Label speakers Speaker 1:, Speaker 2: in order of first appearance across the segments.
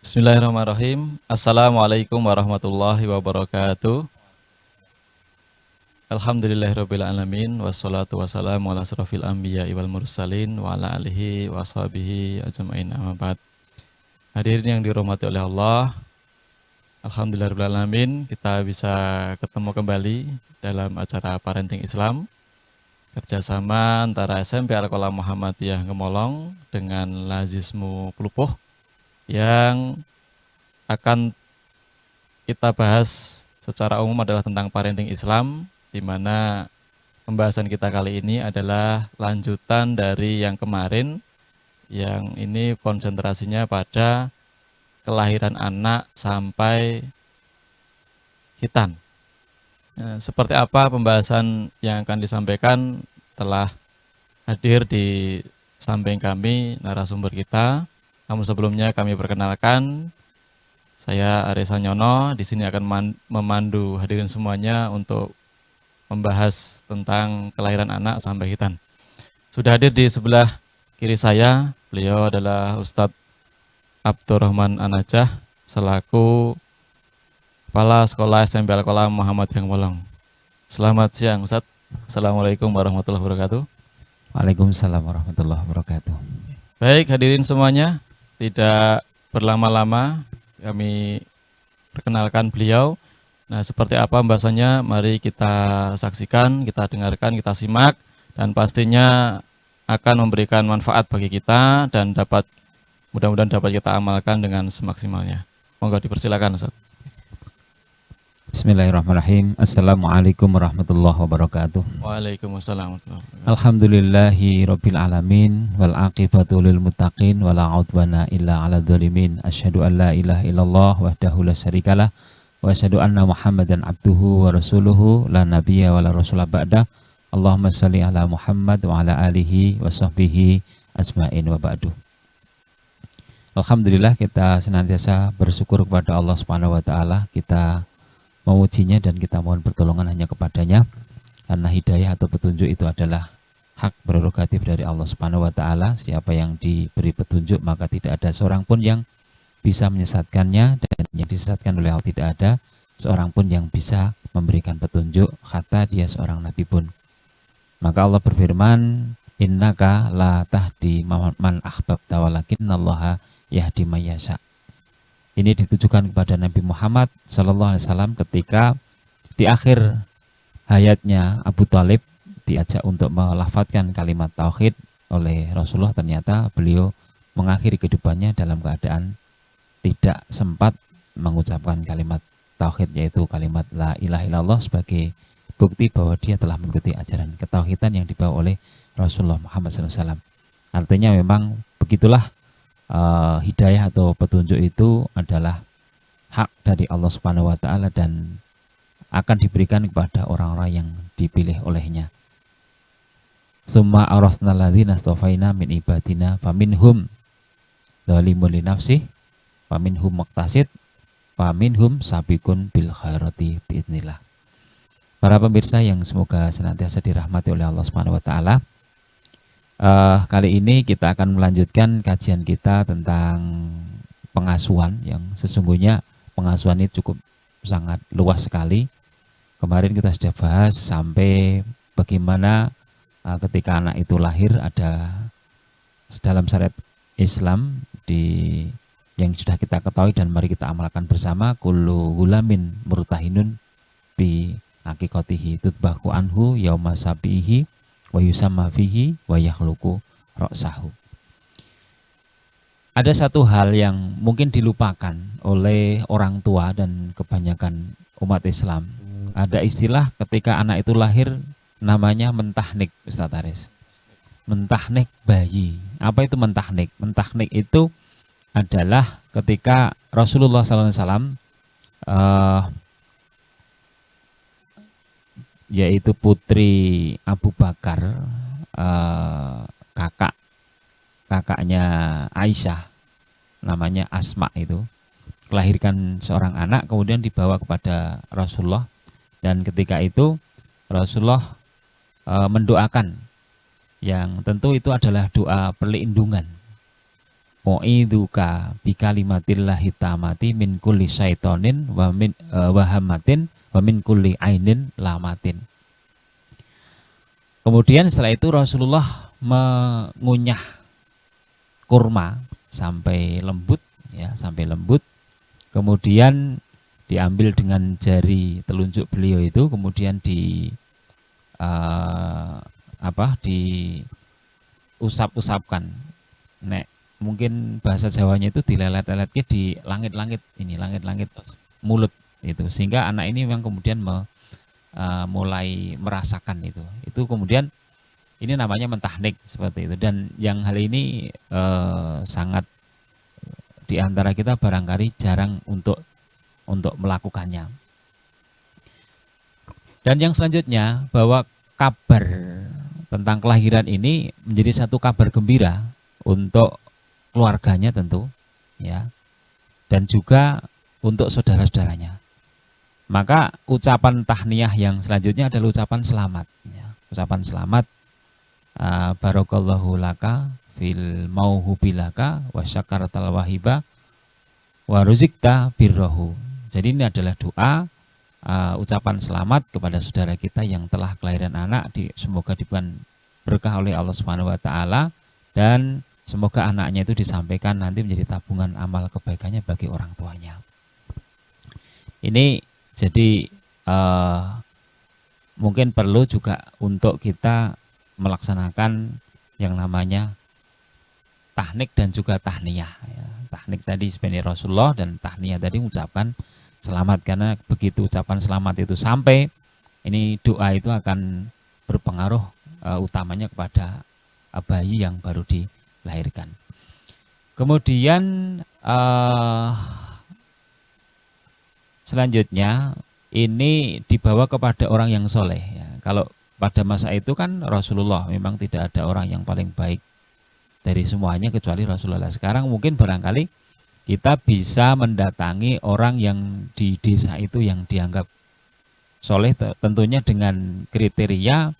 Speaker 1: Bismillahirrahmanirrahim. Assalamualaikum warahmatullahi wabarakatuh. Alhamdulillahirabbil alamin wassalatu wassalamu ala asrofil anbiya'i wal mursalin wa ala alihi washabihi ajmain amma ba'd. Hadirin yang dirahmati oleh Allah, alhamdulillahirabbil alamin, kita bisa ketemu kembali dalam acara Parenting Islam kerjasama antara SMP Al-Qalam Muhammadiyah Ngemolong dengan Lazismu Pelupuh yang akan kita bahas secara umum adalah tentang parenting Islam, di mana pembahasan kita kali ini adalah lanjutan dari yang kemarin, yang ini konsentrasinya pada kelahiran anak sampai khitan. Seperti apa pembahasan yang akan disampaikan telah hadir di samping kami narasumber kita. Namun sebelumnya kami perkenalkan, saya Aresa Nyono di sini akan memandu hadirin semuanya untuk membahas tentang kelahiran anak sampai khitan. Sudah hadir di sebelah kiri saya, beliau adalah Ustadz Abdurrahman Anajah selaku Kepala Sekolah SMP Al-Qalam Muhammadiyah Ngemolong. Selamat siang Ustadz. Assalamualaikum warahmatullahi wabarakatuh.
Speaker 2: Waalaikumsalam warahmatullahi wabarakatuh.
Speaker 1: Baik hadirin semuanya, tidak berlama-lama kami perkenalkan beliau. Nah, seperti apa pembahasannya, mari kita saksikan, kita dengarkan, kita simak, dan pastinya akan memberikan manfaat bagi kita dan mudah-mudahan dapat kita amalkan dengan semaksimalnya. Monggo dipersilakan Ustaz.
Speaker 2: Bismillahirrahmanirrahim. Assalamualaikum warahmatullahi wabarakatuh.
Speaker 1: Waalaikumsalam.
Speaker 2: Alhamdulillahi rabbil alamin wal aqibatu lil muttaqin wala udwana illa 'alal zalimin. Asyhadu an la ilaha illallah wahdahu la syarikalah wa asyhadu anna Muhammadan abduhu wa rasuluhu la nabiyya wa la rasula ba'da. Allahumma shalli ala Muhammad wa ala alihi wa sahbihi ajmain wa ba'du. Alhamdulillah, kita senantiasa bersyukur kepada Allah Subhanahu wa taala. Kita memujinya dan kita mohon pertolongan hanya kepadanya, karena hidayah atau petunjuk itu adalah hak prerogatif dari Allah Subhanahu wa taala. Siapa yang diberi petunjuk maka tidak ada seorang pun yang bisa menyesatkannya, dan yang disesatkan oleh Allah tidak ada seorang pun yang bisa memberikan petunjuk, kata dia seorang nabi pun. Maka Allah berfirman, innaka la tahdi man ahbabta walakinnallaha yahdi may yasha. Ini ditujukan kepada Nabi Muhammad SAW ketika di akhir hayatnya Abu Thalib diajak untuk melafadzkan kalimat tauhid oleh Rasulullah. Ternyata beliau mengakhiri kehidupannya dalam keadaan tidak sempat mengucapkan kalimat tauhid, yaitu kalimat la ilaha illallah, sebagai bukti bahwa dia telah mengikuti ajaran ketauhidan yang dibawa oleh Rasulullah Muhammad SAW. Artinya memang begitulah, hidayah atau petunjuk itu adalah hak dari Allah Subhanahu wa taala dan akan diberikan kepada orang-orang yang dipilih olehnya. Summa arasnal ladzina astafaina min ibadina faminhum dzalimun li nafsihi faminhum muqtasid faminhum sabiqun bil khairati biiznillah. Para pemirsa yang semoga senantiasa dirahmati oleh Allah Subhanahu wa taala, kali ini kita akan melanjutkan kajian kita tentang pengasuhan, yang sesungguhnya pengasuhan ini cukup sangat luas sekali. Kemarin kita sudah bahas sampai bagaimana ketika anak itu lahir ada dalam syariat Islam yang sudah kita ketahui dan mari kita amalkan bersama. Kullu gulamin murtahinun bi aqiqatihi tutbahu anhu yauma sabihi wa yusamma fihi wa yakhluqu ra'sahu. Ada satu hal yang mungkin dilupakan oleh orang tua dan kebanyakan umat Islam. Ada istilah ketika anak itu lahir namanya mentahnik, Ustaz Aris. Mentahnik bayi. Apa itu mentahnik? Mentahnik itu adalah ketika Rasulullah SAW yaitu putri Abu Bakar, kakaknya Aisyah, namanya Asma, itu melahirkan seorang anak, kemudian dibawa kepada Rasulullah, dan ketika itu Rasulullah mendoakan, yang tentu itu adalah doa perlindungan. u'iduka bikalimatillahit tamati min kulli syaitonin wa min wahamatin wa min kulli ainin lamatin. Kemudian setelah itu Rasulullah mengunyah kurma sampai lembut, ya, sampai lembut. Kemudian diambil dengan jari telunjuk beliau itu, kemudian diusap-usapkan. Nek mungkin bahasa Jawanya itu dilelet-leletnya di langit-langit ini, langit-langit mulut itu, sehingga anak ini memang kemudian mulai merasakan itu. Itu kemudian ini namanya mentahnik seperti itu. Dan yang hal ini sangat di antara kita barangkali jarang untuk melakukannya. Dan yang selanjutnya, bahwa kabar tentang kelahiran ini menjadi satu kabar gembira untuk keluarganya tentu, ya, dan juga untuk saudara-saudaranya. Maka ucapan tahniyah yang selanjutnya adalah ucapan selamat, ya. Ucapan selamat, barakallahu laka fil mauhubilaka wa syakartal wahiba wa ruzikta birrohu. Jadi ini adalah doa, ucapan selamat kepada saudara kita yang telah kelahiran anak, semoga diberikan berkah oleh Allah Subhanahu wa taala, dan semoga anaknya itu disampaikan nanti menjadi tabungan amal kebaikannya bagi orang tuanya. Ini jadi mungkin perlu juga untuk kita melaksanakan yang namanya tahnik dan juga tahniyah, ya. Tahnik tadi sebenarnya Rasulullah, dan tahniyah tadi mengucapkan selamat, karena begitu ucapan selamat itu sampai, ini doa itu akan berpengaruh utamanya kepada bayi yang baru dilahirkan. Kemudian selanjutnya ini dibawa kepada orang yang soleh, ya. Kalau pada masa itu kan Rasulullah memang tidak ada orang yang paling baik dari semuanya kecuali Rasulullah. Sekarang mungkin barangkali kita bisa mendatangi orang yang di desa itu yang dianggap soleh, tentunya dengan kriteria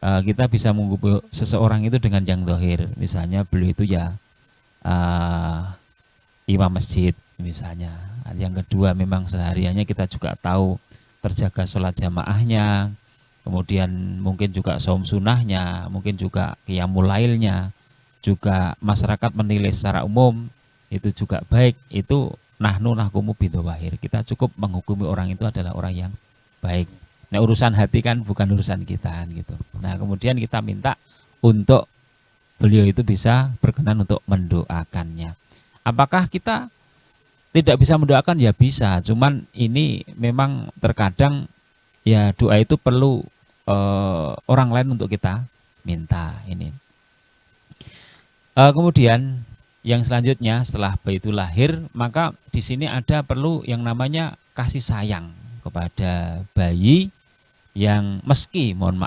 Speaker 2: kita bisa menghubungi seseorang itu dengan yang dohir. Misalnya beliau itu ya imam masjid misalnya. Yang kedua, memang sehariannya kita juga tahu terjaga sholat jamaahnya, kemudian mungkin juga saum sunnahnya, mungkin juga qiyamul lailnya, juga masyarakat menilai secara umum itu juga baik. Itu nahnu nahkumu bidhawahir, kita cukup menghukumi orang itu adalah orang yang baik. Nah, urusan hati kan bukan urusan kita gitu. Nah, kemudian kita minta untuk beliau itu bisa berkenan untuk mendoakannya. Apakah kita tidak bisa mendoakan? Ya bisa, cuman ini memang terkadang ya doa itu perlu orang lain untuk kita minta ini. Kemudian yang selanjutnya setelah bayi itu lahir, maka di sini ada perlu yang namanya kasih sayang kepada bayi yang meskipun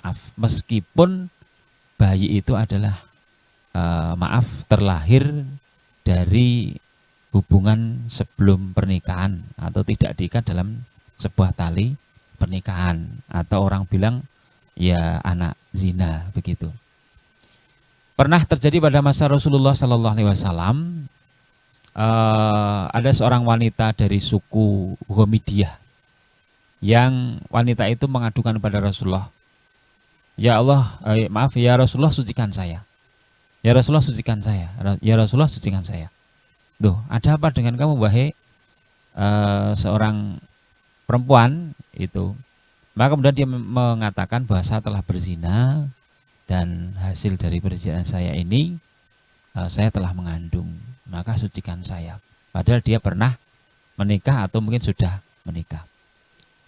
Speaker 2: bayi itu adalah terlahir dari hubungan sebelum pernikahan atau tidak diikat dalam sebuah tali pernikahan, atau orang bilang ya anak zina begitu. Pernah terjadi pada masa Rasulullah Sallallahu Alaihi Wasallam, ada seorang wanita dari suku Ghamidiyah, yang wanita itu mengadukan kepada Rasulullah, ya Allah, maaf ya Rasulullah, sucikan saya. Ya Rasulullah, sucikan saya. Ya Rasulullah, sucikan saya. Duh, ada apa dengan kamu wahai seorang perempuan itu? Maka kemudian dia mengatakan bahwa saya telah berzina, dan hasil dari perzinahan saya ini saya telah mengandung, maka sucikan saya. Padahal dia pernah menikah atau mungkin sudah menikah.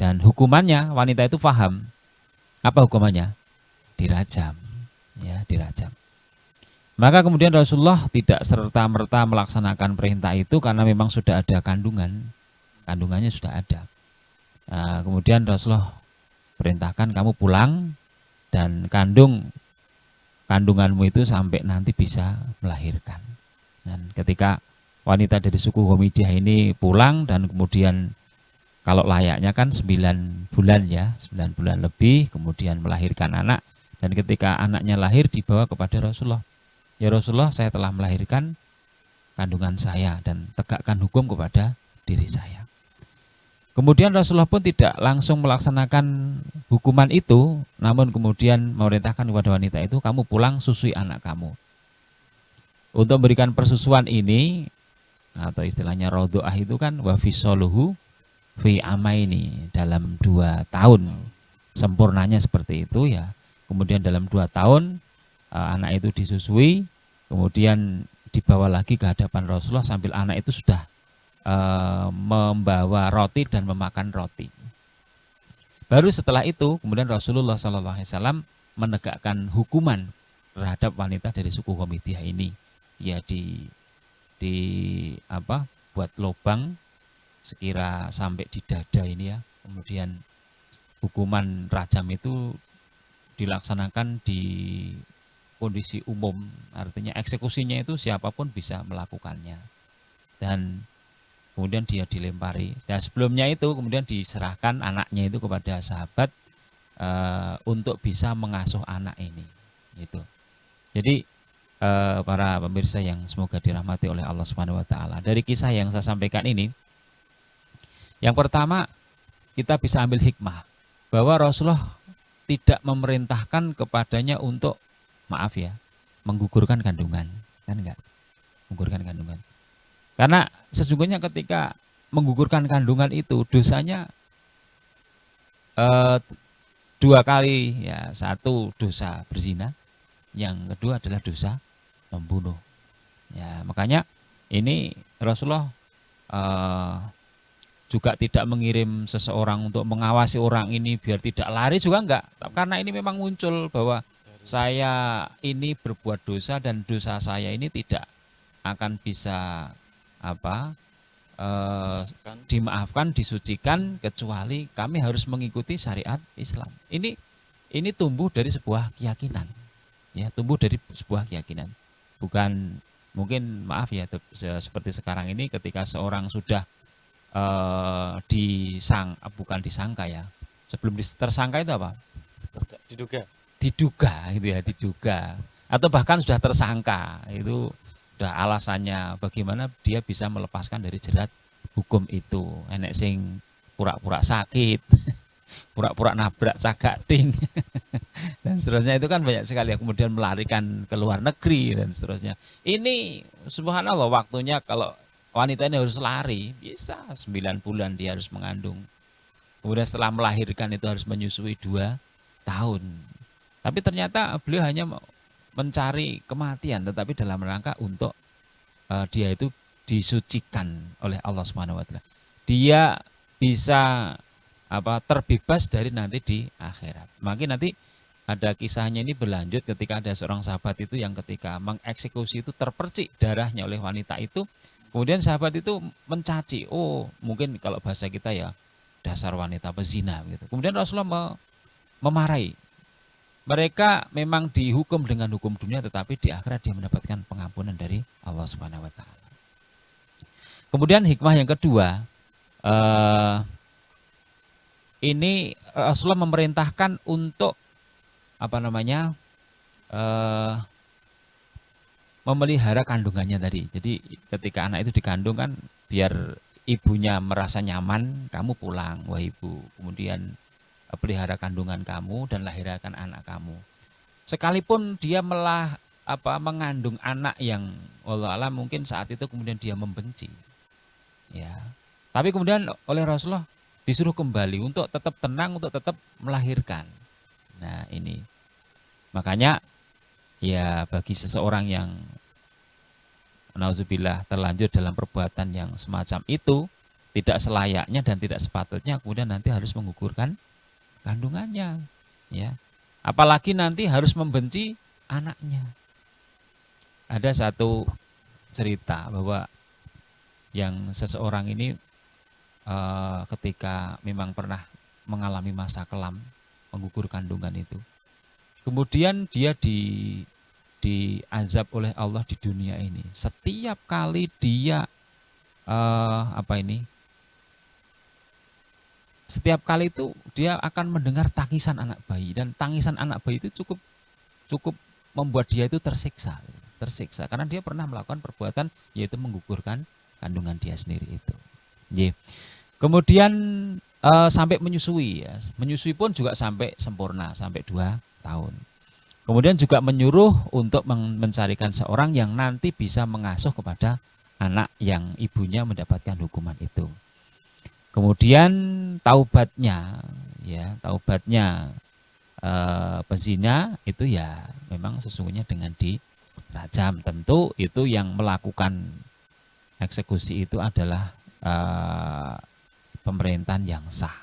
Speaker 2: Dan hukumannya, wanita itu paham. Apa hukumannya? Dirajam, ya, dirajam. Maka kemudian Rasulullah tidak serta-merta melaksanakan perintah itu karena memang sudah ada kandungannya sudah ada. Kemudian Rasulullah perintahkan, kamu pulang dan kandunganmu itu sampai nanti bisa melahirkan. Dan ketika wanita dari suku Ghamidiyah ini pulang, dan kemudian kalau layaknya kan 9 bulan ya, 9 bulan lebih, kemudian melahirkan anak, dan ketika anaknya lahir dibawa kepada Rasulullah. Ya Rasulullah, saya telah melahirkan kandungan saya dan tegakkan hukum kepada diri saya. Kemudian Rasulullah pun tidak langsung melaksanakan hukuman itu, namun kemudian memerintahkan kepada wanita itu, kamu pulang susui anak kamu. Untuk memberikan persusuan ini, atau istilahnya rodhoah itu kan wafisoluhu fi amaini, dalam 2 tahun. Sempurnanya seperti itu ya. Kemudian dalam 2 tahun anak itu disusui, kemudian dibawa lagi ke hadapan Rasulullah sambil anak itu sudah membawa roti dan memakan roti. Baru setelah itu kemudian Rasulullah SAW menegakkan hukuman terhadap wanita dari suku Qamidyah ini. Ya buat lubang sekira sampai di dada ini ya. Kemudian hukuman rajam itu dilaksanakan di kondisi umum, artinya eksekusinya itu siapapun bisa melakukannya. Dan kemudian dia dilempari. Dan sebelumnya itu kemudian diserahkan anaknya itu kepada sahabat untuk bisa mengasuh anak ini. Gitu. Jadi para pemirsa yang semoga dirahmati oleh Allah Subhanahu Wa Taala, dari kisah yang saya sampaikan ini, yang pertama kita bisa ambil hikmah bahwa Rasulullah tidak memerintahkan kepadanya untuk menggugurkan kandungan, kan enggak? Menggugurkan kandungan. Karena sesungguhnya ketika menggugurkan kandungan itu dosanya 2 kali ya. 1 dosa berzina, yang kedua adalah dosa membunuh. Ya, makanya ini Rasulullah juga tidak mengirim seseorang untuk mengawasi orang ini biar tidak lari juga enggak. Karena ini memang muncul bahwa saya ini berbuat dosa dan dosa saya ini tidak akan bisa dimaafkan, disucikan, kecuali kami harus mengikuti syariat Islam. Ini tumbuh dari sebuah keyakinan, ya, tumbuh dari sebuah keyakinan. Bukan mungkin seperti sekarang ini ketika seorang sudah bukan disangka ya. Sebelum tersangka itu apa? Diduga gitu ya, diduga. Atau bahkan sudah tersangka, itu udah alasannya bagaimana dia bisa melepaskan dari jerat hukum itu. Enek sing pura-pura sakit, pura-pura nabrak cagating dan seterusnya, itu kan banyak sekali. Kemudian melarikan ke luar negeri dan seterusnya. Ini subhanallah, waktunya kalau wanita ini harus lari, bisa 9 bulan dia harus mengandung. Kemudian setelah melahirkan itu harus menyusui 2 tahun. Tapi ternyata beliau hanya mencari kematian, tetapi dalam rangka untuk dia itu disucikan oleh Allah Subhanahu Wa Taala. Dia bisa terbebas dari nanti di akhirat. Makin nanti ada kisahnya ini berlanjut ketika ada seorang sahabat itu yang ketika mengeksekusi itu terpercik darahnya oleh wanita itu. Kemudian sahabat itu mencaci, mungkin kalau bahasa kita ya, dasar wanita pezina gitu. Kemudian Rasulullah memarahi. Mereka memang dihukum dengan hukum dunia, tetapi di akhirat dia mendapatkan pengampunan dari Allah Subhanahu Wa Taala. Kemudian hikmah yang kedua, ini Rasulullah memerintahkan untuk memelihara kandungannya tadi. Jadi ketika anak itu dikandung kan biar ibunya merasa nyaman, kamu pulang wah ibu, kemudian pelihara kandungan kamu dan lahirkan anak kamu. Sekalipun dia mengandung anak yang wallahu a'lam mungkin saat itu kemudian dia membenci, ya. Tapi kemudian oleh Rasulullah disuruh kembali untuk tetap tenang, untuk tetap melahirkan. Nah ini makanya ya, bagi seseorang yang nauzubillah terlanjur dalam perbuatan yang semacam itu, tidak selayaknya dan tidak sepatutnya kemudian nanti harus menggugurkan kandungannya, ya. Apalagi nanti harus membenci anaknya. Ada satu cerita bahwa yang seseorang ini ketika memang pernah mengalami masa kelam, menggugur kandungan itu, kemudian dia diazab oleh Allah di dunia ini. Setiap kali dia setiap kali itu dia akan mendengar tangisan anak bayi, dan tangisan anak bayi itu cukup membuat dia itu tersiksa. tersiksa karena dia pernah melakukan perbuatan yaitu menggugurkan kandungan dia sendiri itu. Nggih. Kemudian sampai menyusui ya. Menyusui pun juga sampai sempurna sampai 2 tahun. Kemudian juga menyuruh untuk mencarikan seorang yang nanti bisa mengasuh kepada anak yang ibunya mendapatkan hukuman itu. Kemudian taubatnya pezina itu ya memang sesungguhnya dengan dirajam. Tentu itu yang melakukan eksekusi itu adalah pemerintahan yang sah.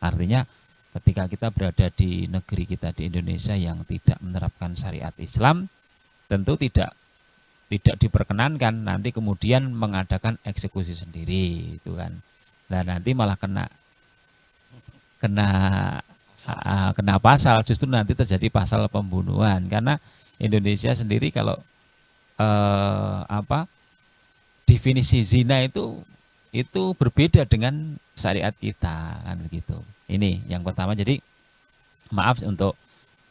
Speaker 2: Artinya ketika kita berada di negeri kita di Indonesia yang tidak menerapkan syariat Islam, tentu tidak diperkenankan nanti kemudian mengadakan eksekusi sendiri itu kan. Nah, nanti malah kena pasal, justru nanti terjadi pasal pembunuhan karena Indonesia sendiri kalau definisi zina itu berbeda dengan syariat kita kan begitu. Ini yang pertama. Jadi maaf untuk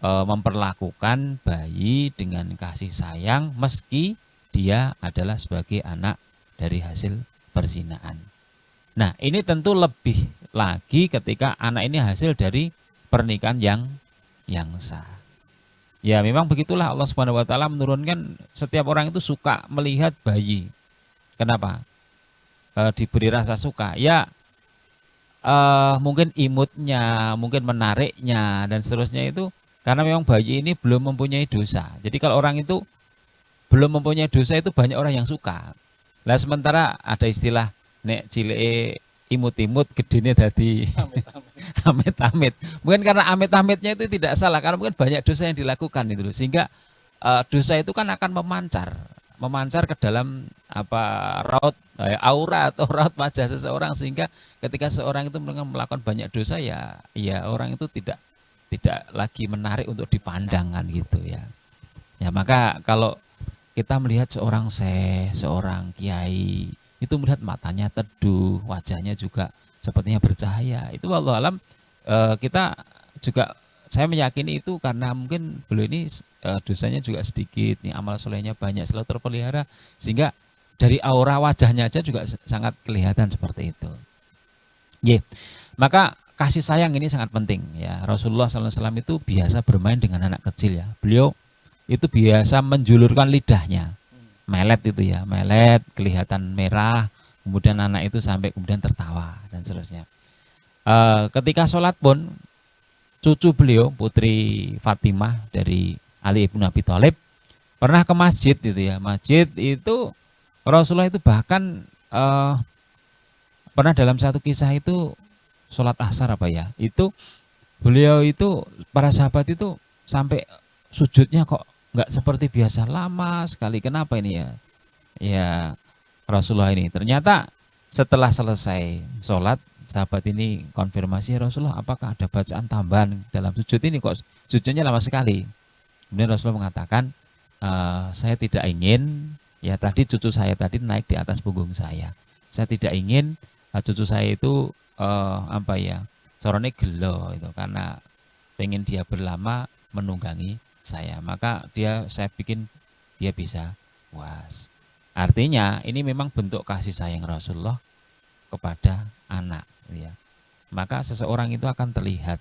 Speaker 2: memperlakukan bayi dengan kasih sayang meski dia adalah sebagai anak dari hasil perzinaan. Nah, ini tentu lebih lagi ketika anak ini hasil dari pernikahan yang sah. Ya memang begitulah Allah Subhanahu wa taala menurunkan setiap orang itu suka melihat bayi. Kenapa? Diberi rasa suka. Ya mungkin imutnya, mungkin menariknya dan seterusnya itu karena memang bayi ini belum mempunyai dosa. Jadi kalau orang itu belum mempunyai dosa itu banyak orang yang suka. Lah sementara ada istilah nek cileke imut-imut gedene dadi amit-amit. Mungkin karena amit-amitnya itu tidak salah karena mungkin banyak dosa yang dilakukan itu sehingga dosa itu kan akan memancar ke dalam raut aura atau raut wajah seseorang sehingga ketika seorang itu melakukan banyak dosa ya orang itu tidak lagi menarik untuk dipandangkan gitu ya. Ya maka kalau kita melihat seorang seorang kiai itu melihat matanya teduh, wajahnya juga sepertinya bercahaya. Itu wallahu alam kita juga saya meyakini itu karena mungkin beliau ini dosanya juga sedikit, nih amal solehnya banyak, selalu terpelihara sehingga dari aura wajahnya aja juga sangat kelihatan seperti itu. Maka kasih sayang ini sangat penting ya. Rasulullah SAW itu biasa bermain dengan anak kecil ya. Beliau itu biasa menjulurkan lidahnya, melet itu ya, melet kelihatan merah, kemudian anak itu sampai kemudian tertawa dan seterusnya. Ketika sholat pun cucu beliau putri Fatimah dari Ali ibn Abi Thalib pernah ke masjid itu ya. Masjid itu Rasulullah itu bahkan pernah dalam satu kisah itu sholat asar itu beliau itu para sahabat itu sampai sujudnya kok nggak seperti biasa, lama sekali. Kenapa ini ya? Ya Rasulullah ini ternyata setelah selesai sholat sahabat ini konfirmasi Rasulullah apakah ada bacaan tambahan dalam sujud ini kok sujudnya lama sekali. Kemudian Rasulullah mengatakan saya tidak ingin ya tadi cucu saya tadi naik di atas punggung saya tidak ingin cucu saya itu corone gelo itu karena pengen dia berlama menunggangi saya, maka saya bikin dia bisa puas. Artinya ini memang bentuk kasih sayang Rasulullah kepada anak ya. Maka seseorang itu akan terlihat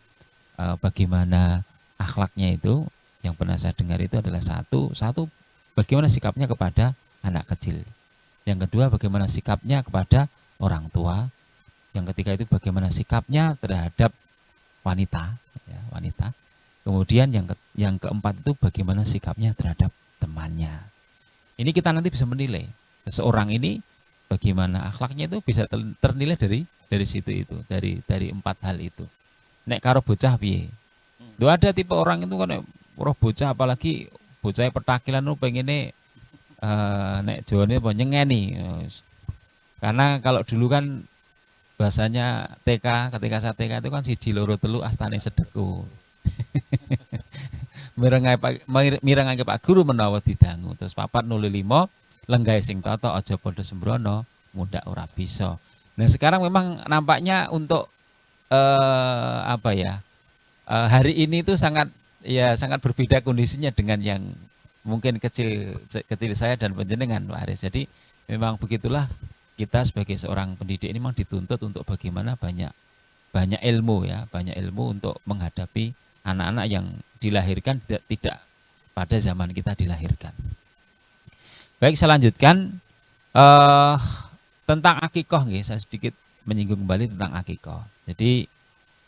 Speaker 2: bagaimana akhlaknya itu. Yang pernah saya dengar itu adalah satu bagaimana sikapnya kepada anak kecil. Yang kedua bagaimana sikapnya kepada orang tua. Yang ketiga itu bagaimana sikapnya terhadap wanita ya, wanita. Kemudian yang keempat itu bagaimana sikapnya terhadap temannya. Ini kita nanti bisa menilai seseorang ini bagaimana akhlaknya itu bisa ternilai dari situ itu, dari 4 hal itu. Nek karo bocah piye? Tuh ada tipe orang itu kan roh bocah apalagi bocah petakilan lu pengennya nek jawane apa nyengeni. Karena kalau dulu kan bahasanya TK, ketika saya TK itu kan 1 2 3 astane sedeku. Mirengaké Pak Guru menawa didangu. Terus 4 0 5 lenggahe sing tata aja padha sembrono, mundak ora bisa. Nah, sekarang memang nampaknya untuk hari ini itu sangat berbeda kondisinya dengan yang mungkin kecil saya dan panjenengan Pak Aris. Jadi memang begitulah, kita sebagai seorang pendidik ini memang dituntut untuk bagaimana banyak ilmu ya, banyak ilmu untuk menghadapi anak-anak yang dilahirkan tidak pada zaman kita dilahirkan. Baik, saya lanjutkan tentang akikoh nih, saya sedikit menyinggung kembali tentang akikoh. Jadi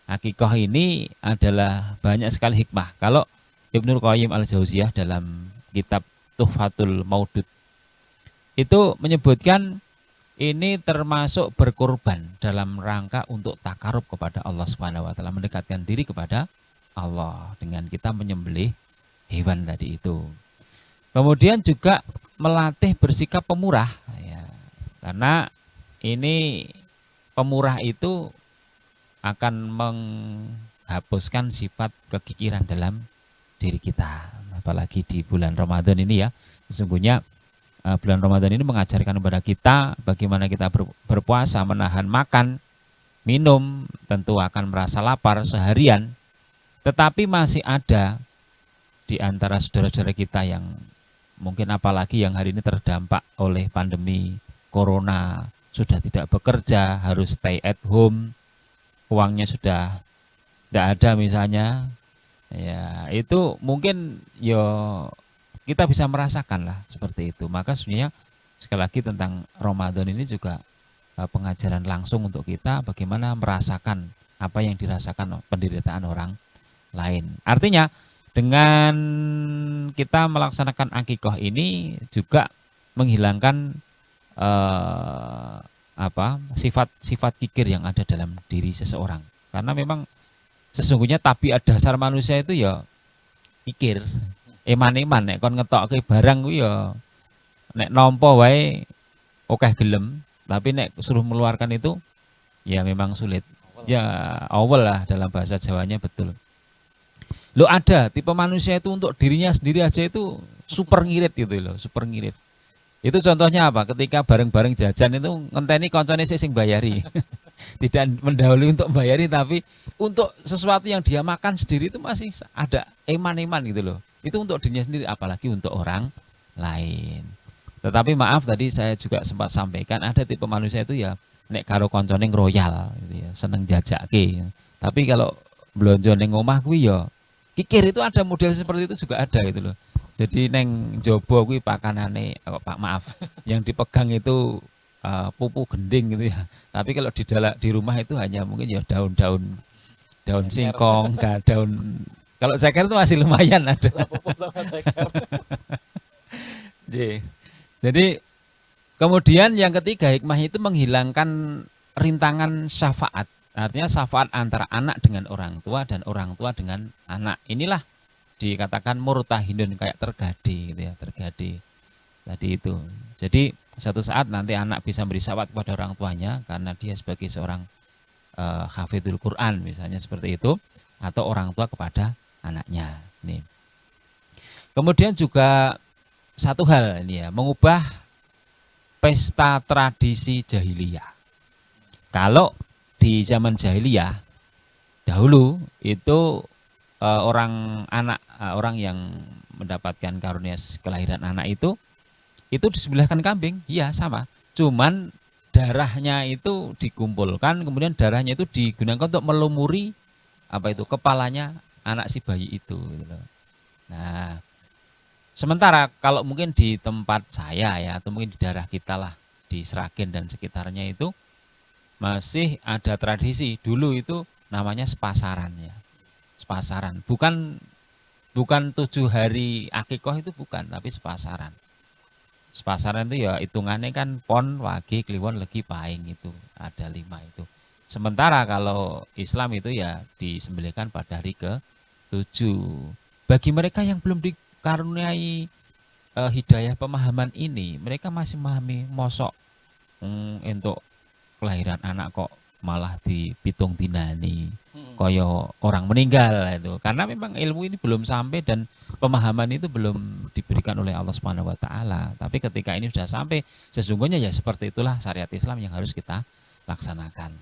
Speaker 2: akikoh ini adalah banyak sekali hikmah. Kalau Ibnul Qayyim Al-Jauziyah dalam kitab Tuhfatul Maudud itu menyebutkan ini termasuk berkorban dalam rangka untuk takarub kepada Allah Subhanahu wa taala, mendekatkan diri kepada Allah dengan kita menyembelih hewan tadi itu. Kemudian juga melatih bersikap pemurah ya. Karena ini pemurah itu akan menghapuskan sifat kekikiran dalam diri kita. Apalagi di bulan Ramadan ini ya. Sesungguhnya bulan Ramadan ini mengajarkan kepada kita bagaimana kita berpuasa, menahan makan, minum, tentu akan merasa lapar seharian. Tetapi masih ada di antara saudara-saudara kita yang mungkin apalagi yang hari ini terdampak oleh pandemi corona, sudah tidak bekerja, harus stay at home, uangnya sudah tidak ada misalnya, ya itu mungkin yo kita bisa merasakan lah seperti itu. Maka sebenarnya sekali lagi tentang Ramadan ini juga pengajaran langsung untuk kita bagaimana merasakan apa yang dirasakan penderitaan orang lain. Artinya dengan kita melaksanakan akikoh ini juga menghilangkan sifat kikir yang ada dalam diri seseorang. Karena memang sesungguhnya tabiat dasar manusia itu ya kikir, eman-eman. Nek kon ngetokke barang kuwi ya nek nampa wae akeh gelem, tapi nek suruh mengeluarkan itu ya memang sulit. Ya awal lah dalam bahasa Jawanya, betul. Lo ada tipe manusia itu untuk dirinya sendiri aja itu super ngirit gitu loh, super ngirit. Itu contohnya apa? Ketika bareng-bareng jajan itu ngenteni koncone sing bayari. Tidak mendahului untuk bayari, tapi untuk sesuatu yang dia makan sendiri itu masih ada eman-eman gitu loh. Itu untuk dirinya sendiri, apalagi untuk orang lain. Tetapi maaf, tadi saya juga sempat sampaikan ada tipe manusia itu ya nek karo koncone royal gitu ya, seneng jajake. Tapi kalau blonjo ning omah kuwi ya kikir, itu ada model seperti itu juga ada gitu loh. Jadi neng jobo kuwi pakanane kok Pak maaf yang dipegang itu pupu gending gitu ya. Tapi kalau di rumah itu hanya mungkin ya daun singkong, daun, kalau ceker itu masih lumayan ada. Jadi kemudian yang ketiga, hikmah itu menghilangkan rintangan syafaat. Artinya syafaat antara anak dengan orang tua dan orang tua dengan anak. Inilah dikatakan murtahinun, kayak tergadi gitu ya, tergadi tadi itu. Jadi suatu saat nanti anak bisa beri syafaat kepada orang tuanya karena dia sebagai seorang hafidhul Quran misalnya seperti itu, atau orang tua kepada anaknya. Nih. Kemudian juga satu hal ini ya, mengubah pesta tradisi jahiliyah. Kalau di zaman jahiliyah dahulu itu orang yang mendapatkan karunia kelahiran anak itu disembelihkan kambing, iya sama. Cuman darahnya itu dikumpulkan, kemudian darahnya itu digunakan untuk melumuri kepalanya anak si bayi itu. Gitu. Nah, sementara kalau mungkin di tempat saya ya, atau mungkin di daerah kita lah, di Sragen dan sekitarnya itu masih ada tradisi dulu itu namanya sepasaran ya. Sepasaran, bukan 7 hari akikoh itu bukan, tapi sepasaran. Sepasaran itu ya hitungannya kan pon, wage, kliwon, legi, pahing, itu ada 5 itu. Sementara kalau Islam itu ya disembelihkan pada hari ke-7. Bagi mereka yang belum dikaruniai hidayah pemahaman ini, mereka masih memahami mosok untuk kelahiran anak kok malah dipitung dinani koyo orang meninggal itu, karena memang ilmu ini belum sampai dan pemahaman itu belum diberikan oleh Allah Subhanahu wa taala. Tapi ketika ini sudah sampai, sesungguhnya ya seperti itulah syariat Islam yang harus kita laksanakan.